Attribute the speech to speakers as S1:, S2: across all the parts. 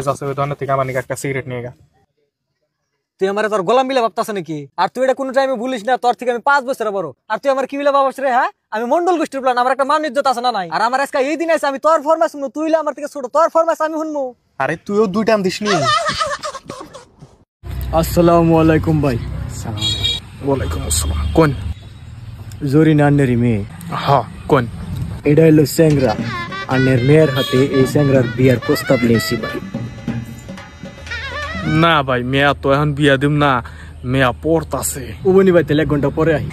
S1: যাচ্ছে ওই দোকান থেকে আমার নিকে একটা সিগারেট নিয়ে গা।
S2: তুই আমার তোর গোলাম বিলে ভাবতাছ নাকি? আর তুই এটা কোনো টাইমে বলিস না তোর থেকে আমি 5 বছর বড়, আর তুই আমার কি বিলে ভাবছ রে? হ্যাঁ, আমি মন্ডল গোষ্ঠীর প্লান, আমার একটা মান ইজ্জত আছে না নাই? আর আমার আজকে এই দিন আছে আমি তোর ফরমাস শুনবো, তুই আমার থেকে ছোট, তোর ফরমাস আমি শুনবো।
S1: আরে তুইও 2 টাইম দিস নি।
S2: আসসালামু আলাইকুম ভাই।
S1: ওয়ালাইকুম আসসালাম। কোন?
S2: জরি নান্নেরি মেয়ে।
S1: হ্যাঁ কোন?
S2: এটা হলো স্যাংরা, আন্নের মেয়ের হাতে এই স্যাংরার বিয়ার প্রস্তাব নিয়েছি ভাই।
S1: না ভাই মেয়া তো এখন বিয়া দিম না, মেয়া পড়তাছে।
S2: উবনি ভাই তাহলে 1 ঘন্টা পরে আই।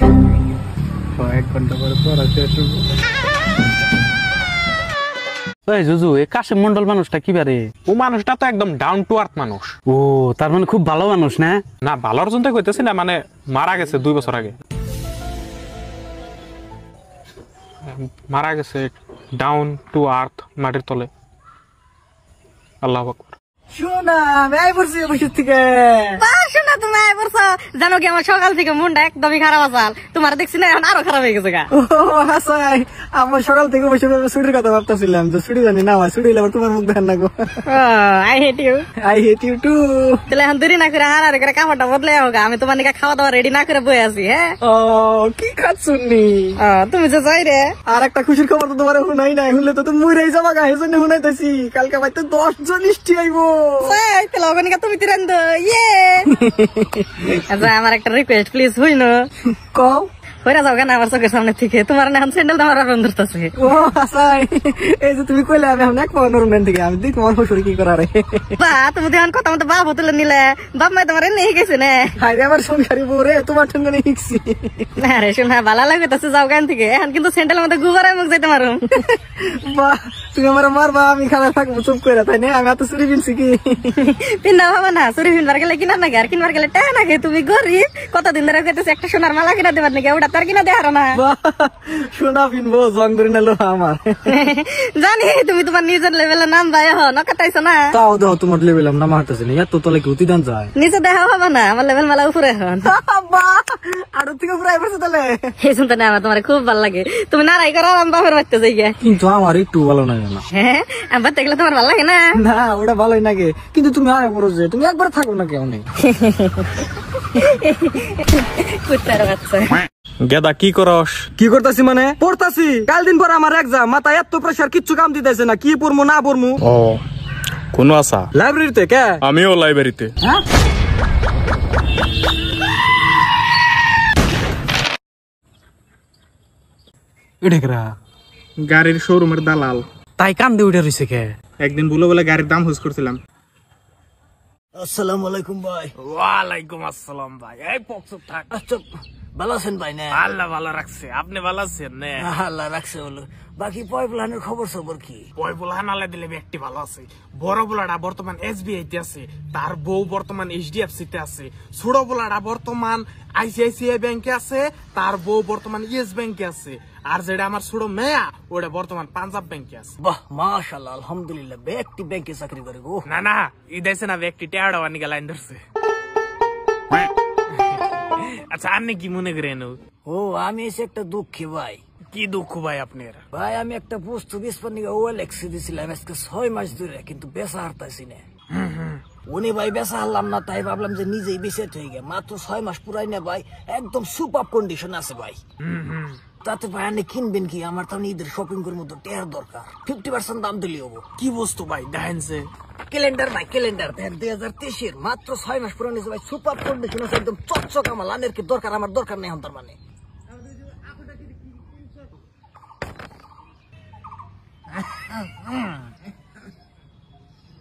S2: 1 ঘন্টা পরে পড়াতে আসবো।
S3: এই জুজু এই কাশেম মন্ডল মানুষটা কি বারে?
S1: ও মানুষটা তো একদম ডাউন টু আর্থ মানুষ।
S3: ও তার মানে খুব ভালো মানুষ না?
S1: না ভালোর জন্য কইতেছি না, মানে মারা গেছে 2 বছর আগে। মারা গেছে ডাউন টু আর্থ, মাটির তলে। আল্লাহু আকবার।
S2: শোনা আমি বলছি বসে থেকে
S4: শোনা তুমি আয় পড়ছো, জানো কি আমার সকাল থেকে মনটা একদমই খারাপ আসাল, তোমার দেখছি না এখন আরো খারাপ হয়ে গেছে গা।
S2: ও হাসাই, আমার সকাল থেকে বসে ছুটির কথা ভাবতেছিলাম যে ছুটি জানি না, আমার ছুটি আবার তোমার মুখ দেখান না গো।
S4: I hate you.
S2: I hate you too.
S4: তাহলে এখন দেরি না করে হারারে করে কাপড়টা বদলে হোক, আমি তোমার নিকে খাওয়া দাওয়া রেডি না করে বয়ে আছি। হ্যাঁ
S2: ও কি খাচ্ছুনি?
S4: তুমি যে যাই রে।
S2: আর একটা খুশির খবর তো তোমার শুনাই নাই, শুনলে তো তুমি মরেই যাবা গা, এজন্য শুনাইতেছি। কালকে বাইতে 10 জন ইষ্টি আইবো।
S4: তাহলে ওখানে তুমি তিরান্দ ইয়ে। আচ্ছা আমার একটা রিকোয়েস্ট প্লিজ হইন।
S2: কও।
S4: হইরা যাও কেন আমার চোখের সামনে থেকে? তোমার এখন স্যান্ডেল আমার আরন ধরতেছে।
S2: ও হাসাই, এই যে তুমি কইলে আমি এখন এক পাওয়া নরমেন থেকে আমি দেখি তোমার শ্বশুর কি করারে।
S4: বা তুমি এখন কথা মতো বাপ তুলে নিলে, বাপ মাই তোমার নিয়ে গেছে না?
S2: হাইরে আমার সংসারী বউ রে, তোমার সঙ্গে নিয়ে শিখছি।
S4: না রে শোনা ভালো লাগে তো যাও গান থেকে, এখন কিন্তু স্যান্ডেল মধ্যে গুবারে মুখ যাইতে মারুম।
S2: বাহ তুমি আমার মারবা, আমি খালা থাকবো চুপ করে, তাই না? আমি এত চুরি কিনছি কি?
S4: পিন্না ভাবা না, চুরি কিনবার গেলে কিনার নাকি, আর কিনবার গেলে টাকা নাকি? তুমি গরিব, কতদিন ধরে কইতেছি একটা সোনার মালা কিনা দেবার নাকি, ওটা তার কিনা দেহার না।
S2: সোনা কিনবো জং ধরে নালো আমার।
S4: জানি তুমি তোমার নিজের লেভেলে নাম ভাই নকাটাইছো না।
S2: তাও দাও তোমার লেভেল না মারতেছে না, এত তলে কি উতিদান যায়?
S4: নিজে দেখা হবে না, আমার লেভেল মালা উপরে এখন।
S2: আরো থেকে উপরে আইবছে তাহলে।
S4: এই শুনতে না আমার তোমার খুব ভালো লাগে, তুমি নারাই করো আমি বাপের বাড়তে যাই গিয়া।
S2: কিন্তু আমার একটু ভালো লাগে না।
S4: হ্যাঁ আমি বাড়তে গেলে তোমার ভালো লাগে না?
S2: না ওটা ভালোই লাগে, কিন্তু তুমি আরে বড় যে তুমি একবার থাকো না কেউ নেই।
S4: কুত্তার বাচ্চা।
S1: গেদা কি করস?
S2: কি করতেছি মানে পড়তাছি, কাল দিন পর আমার এক্সাম, মাথায় এত প্রেসার কিচ্ছু কাম দিতেছে না, কি পড়মু না পড়মু।
S1: ও কোন আসা?
S2: লাইব্রেরিতে। কে?
S1: আমিও লাইব্রেরিতে।
S2: হ্যাঁ এডেকরা
S1: গাড়ির শোরুমের দালাল।
S2: তাই কান দিয়ে উঠে রইছে কে?
S1: একদিন ভুলে বলে গাড়ির দাম হুজ করছিলাম।
S2: আসসালামু আলাইকুম ভাই।
S3: ওয়ালাইকুম আসসালাম ভাই। এই পকসুপ থাক।
S2: আচ্ছা ভালো আছেন ভাই? না
S3: আল্লাহ ভালো রাখছে, আপনি ভালো আছেন না?
S2: আল্লাহ রাখছে বলো। বাকি পয়প্লানের খবর সবর কি?
S3: বই বলা নালে দিলে ব্যক্তি ভালো আছে। বড় বলাটা বর্তমান এসবিআই তে আছে, তার বউ বর্তমান এইচডিএফসি তে আছে। ছোট বলাটা বর্তমান আইসিআইসিআই ব্যাংকে আছে, তার বউ বর্তমান ইয়েস ব্যাংকে আছে। আর যেটা আমার ছোট মেয়া ওটা বর্তমান পাঞ্জাব ব্যাংকে আছে।
S2: বাহ মাশাআল্লাহ আলহামদুলিল্লাহ, ব্যক্তি ব্যাংকে চাকরি করে গো।
S3: না না ই দেশে না ব্যক্তি টেয়াড়া বানিয়ে লাইন ধরছে। আচ্ছা আপনি কি মনে করেন?
S2: ও আমি এসে একটা দুঃখী ভাই।
S3: কি দুঃখ ভাই আপনার?
S2: ভাই আমি একটা বস্তু বিস্পার নিয়ে ওএলএক্স দিছিলাম আজকে 6 মাস ধরে, কিন্তু বেচা হারতাছি না। উনি ভাই বেচা হারলাম না, তাই ভাবলাম যে নিজেই বেঁচে হয়ে গে। মাত্র 6 মাস পুরাই না ভাই, একদম সুপার কন্ডিশন আছে ভাই। তাতে ভাই আপনি কিনবেন কি? আমার তো ঈদের শপিং করার মতো টেয়ার দরকার, 50% দাম দিলে হবো।
S3: কি বস্তু ভাই দেখেন?
S2: ক্যালেন্ডার ভাই, ক্যালেন্ডার 2023 মাত্র 6 মাস পুরানো ভাই, সুপার কন্ডিশন আছে, একদম চকচকা মাল। আনের কি দরকার? আমার দরকার নেই এখন, তার মানে